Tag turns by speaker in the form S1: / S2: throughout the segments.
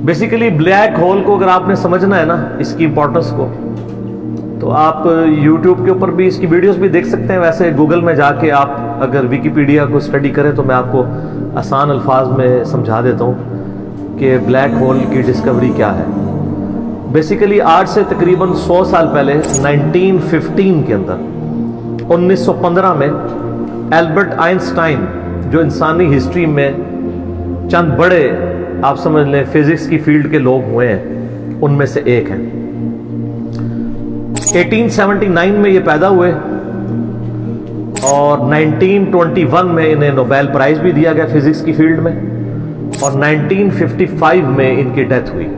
S1: Basically black hole کو اگر آپ نے سمجھنا ہے نا، اس کی امپورٹنس کو، تو آپ یوٹیوب کے اوپر بھی اس کی ویڈیوز بھی دیکھ سکتے ہیں. ویسے گوگل میں جا کے آپ اگر ویکیپیڈیا کو اسٹڈی کریں تو میں آپ کو آسان الفاظ میں سمجھا دیتا ہوں کہ بلیک ہول کی ڈسکوری کیا ہے. بیسیکلی آج سے تقریباً 100 سال پہلے 1915 کے اندر 1915 میں البرٹ آئنسٹائن، جو انسانی ہسٹری میں چند بڑے آپ سمجھ لیں فزکس کی فیلڈ کے لوگ ہوئے ہیں، ان میں سے ایک ہیں. 1879 میں یہ پیدا ہوئے اور 1921 میں انہیں نوبیل پرائز بھی دیا گیا فزکس کی فیلڈ میں، اور 1955 میں ان کی ڈیتھ ہوئی.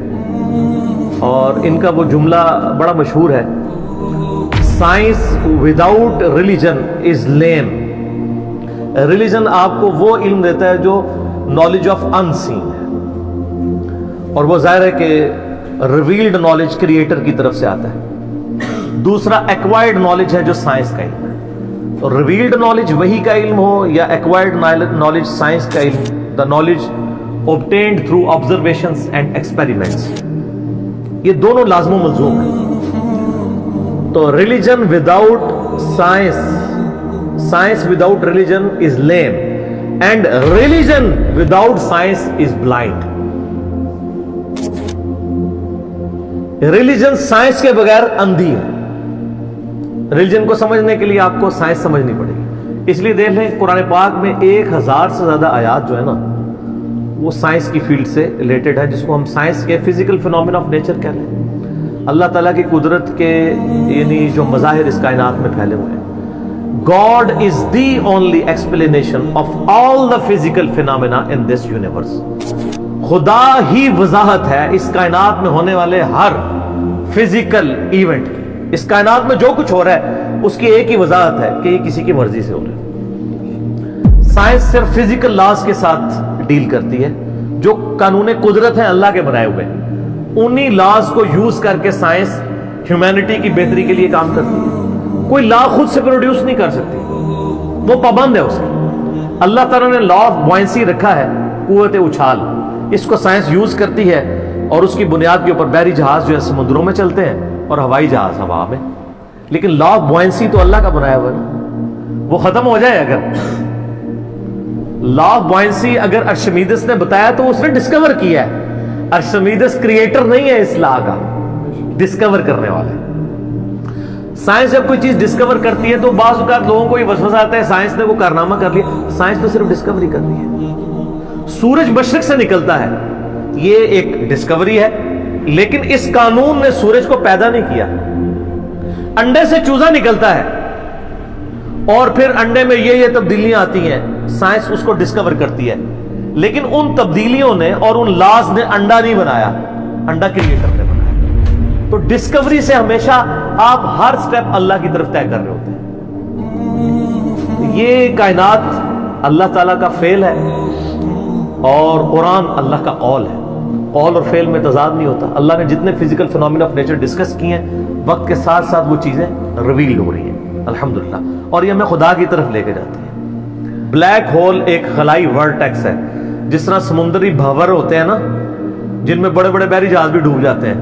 S1: اور ان کا وہ جملہ بڑا مشہور ہے، science without religion is lame. Religion آپ کو وہ علم دیتا ہے جو نالج آف ان سین ہے، اور وہ ظاہر ہے کہ ریویلڈ نالج کریٹر کی طرف سے آتا ہے. دوسرا ایکوائرڈ نالج ہے جو سائنس کا علم ہے. تو ریویلڈ نالج وحی کا علم ہو یا ایکوائرڈ نالج سائنس کا علم، the knowledge obtained through observations and experiments، یہ دونوں لازم و ملزوم ہیں. تو religion without science, science without religion is lame، and religion without science is blind. Religion science کے بغیر اندھی ہے. ریلیجن کو سمجھنے کے لیے آپ کو سائنس سمجھنی پڑے گی. اس لیے دیکھ لیں قرآن پاک میں 1000 سے زیادہ آیات جو ہے نا وہ سائنس کی فیلڈ سے ریلیٹڈ ہے، جس کو ہم سائنس کے فزیکل فینومینا آف نیچر کہہ لیں. اللہ تعالیٰ کی قدرت کے یعنی جو مظاہر اس کائنات میں پھیلے ہوئے ہیں. God is the only explanation of all the physical phenomena in this universe. خدا ہی وضاحت ہے اس کائنات میں ہونے والے ہر فزیکل ایونٹ کی. اس کائنات میں جو کچھ ہو رہا ہے اس کی ایک ہی وضاحت ہے کہ یہ کسی کی مرضی سے ہو رہا ہے. سائنس صرف فزیکل لاز کے ساتھ ڈیل کرتی ہے، جو قانون قدرت ہیں اللہ کے بنائے ہوئے، انہی لاز کو یوز کر کے سائنس ہیومینٹی کی بہتری کے لیے کام کرتی ہے. کوئی لا خود سے پروڈیوس نہیں کر سکتی، وہ پابند ہے اس کی. اللہ تعالیٰ نے لا آف بوائنسی رکھا ہے، قوت اچھال، اس کو سائنس یوز کرتی ہے اور اس کی بنیاد کے اوپر بحری جہاز جو ہے سمندروں میں چلتے ہیں اور ہوائی جہاز ہوا میں. لیکن لا آف بوائنسی تو اللہ کا بنایا ہوا ہے، وہ ختم ہو جائے اگر لا آف بوائنسی اگر ارشمیدس نے بتایا تو اس نے ڈسکور کیا ہے. ارشمیدس کریٹر نہیں ہے اس لا کا، ڈسکور کرنے والا ہے. سائنس جب کوئی چیز ڈسکور کرتی ہے تو بعض اوقات لوگوں کو یہ وسوسہ آتا ہے سائنس نے وہ کارنامہ کر لیا. سائنس تو صرف ڈسکوری کر دی ہے. سورج مشرق سے نکلتا ہے، یہ ایک ڈسکوری ہے، لیکن اس قانون نے سورج کو پیدا نہیں کیا. انڈے سے چوزا نکلتا ہے اور پھر انڈے میں یہ تبدیلیاں آتی ہیں، سائنس اس کو ڈسکور کرتی ہے، لیکن ان تبدیلیوں نے اور ان لاز نے انڈا نہیں بنایا، انڈا کریٹر نے بنایا. تو ڈسکوری سے ہمیشہ آپ ہر سٹیپ اللہ کی طرف طے کر رہے ہوتے ہیں. یہ کائنات اللہ تعالیٰ کا فعل ہے اور قرآن اللہ کا قول ہے. قول اور فعل میں تضاد نہیں ہوتا. اللہ نے جتنے physical phenomena of nature discuss کیے ہیں، وقت کے ساتھ ساتھ وہ چیزیں ریویل ہو رہی ہیں الحمدللہ، اور یہ ہمیں خدا کی طرف لے کے جاتی ہیں. بلیک ہول ایک خلائی ورٹیکس ہے. جس طرح سمندری بھنور ہوتے ہیں نا، جن میں بڑے بڑے بحری جہاز بھی ڈوب جاتے ہیں،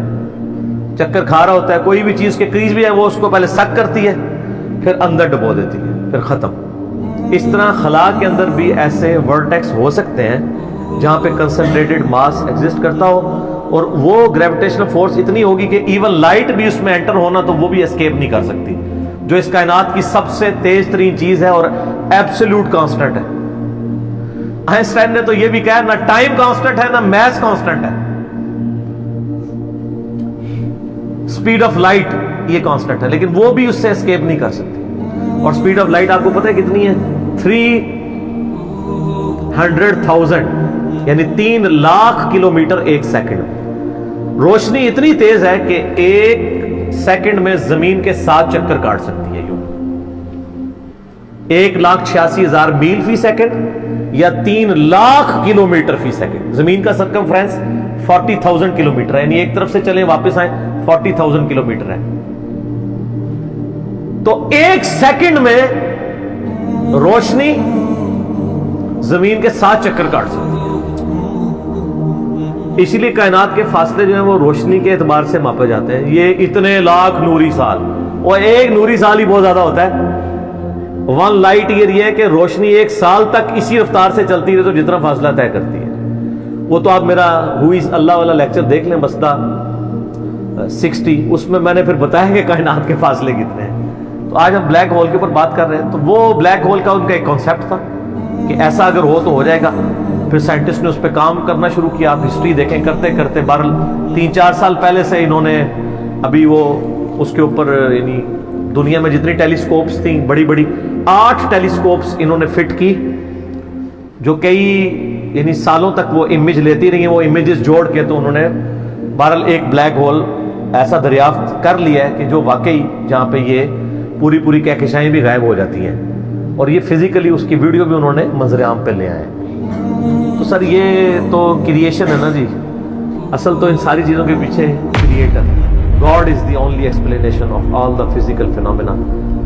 S1: چکر کھا رہا ہوتا ہے، کوئی بھی چیز کے قریب بھی ہے وہ اس کو پہلے سک کرتی ہے پھر اندر ڈبو دیتی ہے پھر ختم. اس طرح خلا کے اندر بھی ایسے ورٹیکس ہو سکتے ہیں جہاں پہ کنسنٹریٹڈ ماس ایگزسٹ کرتا ہو، اور وہ گریویٹیشنل فورس اتنی ہوگی کہ ایون لائٹ بھی اس میں انٹر ہونا تو وہ بھی اسکیپ نہیں کر سکتی، جو اس کائنات کی سب سے تیز ترین چیز ہے اور ایبسولوٹ کانسٹنٹ ہے. آئنسٹائن نے تو یہ بھی کہا نہ ٹائم کانسٹنٹ ہے نہ میس کانسٹنٹ ہے، سپیڈ آف لائٹ یہ کانسٹنٹ ہے، لیکن وہ بھی اس سے اسکیپ نہیں کر سکتی. اور سپیڈ آف لائٹ آپ کو پتہ ہے کتنی ہے؟ 300,000 یعنی 3 لاکھ کلومیٹر ایک سیکنڈ. روشنی اتنی تیز ہے کہ ایک سیکنڈ میں زمین کے 7 چکر کاٹ سکتی ہے. 1,86,000 میل فی سیکنڈ یا 3 لاکھ کلومیٹر فی سیکنڈ. زمین کا سرکمفرنس 40,000 کلومیٹر ہے، یعنی ایک طرف سے چلیں واپس آئیں 40,000 کلومیٹر ہے. تو ایک سیکنڈ میں روشنی زمین کے 7 چکر کاٹ سکتی ہے. اسی لیے کائنات کے فاصلے جو ہیں وہ روشنی کے اعتبار سے ماپے جاتے ہیں. یہ اتنے لاکھ نوری سال، اور ایک نوری سال ہی بہت زیادہ ہوتا ہے. 1 لائٹ ایئر یہ ہے کہ روشنی 1 سال تک اسی رفتار سے چلتی ہے تو جتنا فاصلہ طے کرتی ہے. وہ تو آپ میرا ہوئیز اللہ والا لیکچر دیکھ لیں، مسئلہ 60، اس میں میں نے پھر بتایا کہ کائنات کے فاصلے کتنے ہیں. تو آج ہم بلیک ہول کے اوپر بات کر رہے ہیں. تو وہ بلیک ہول کا ان کا ایک کانسیپٹ تھا کہ ایسا اگر ہو تو ہو جائے گا. پھر سائنٹسٹ نے اس پہ کام کرنا شروع کیا. آپ ہسٹری دیکھیں، کرتے کرتے 3-4 سال پہلے سے انہوں نے ابھی وہ اس کے اوپر یعنی دنیا میں جتنی ٹیلیسکوپس تھیں بڑی بڑی 8 ٹیلیسکوپس انہوں نے فٹ کی، جو کئی یعنی سالوں تک وہ امیج لیتی رہی ہیں. وہ امیجز جوڑ کے تو انہوں نے بہرحال ایک بلیک ہول ایسا دریافت کر لیا ہے کہ جو واقعی جہاں پہ یہ پوری کہکشائیں بھی غائب ہو جاتی ہیں. اور یہ فزیکلی اس کی ویڈیو بھی انہوں نے منظر عام پہ لے آئے. تو سر یہ تو کریشن ہے نا جی، اصل تو ان ساری چیزوں کے پیچھے creator God is the only explanation of all the physical phenomena.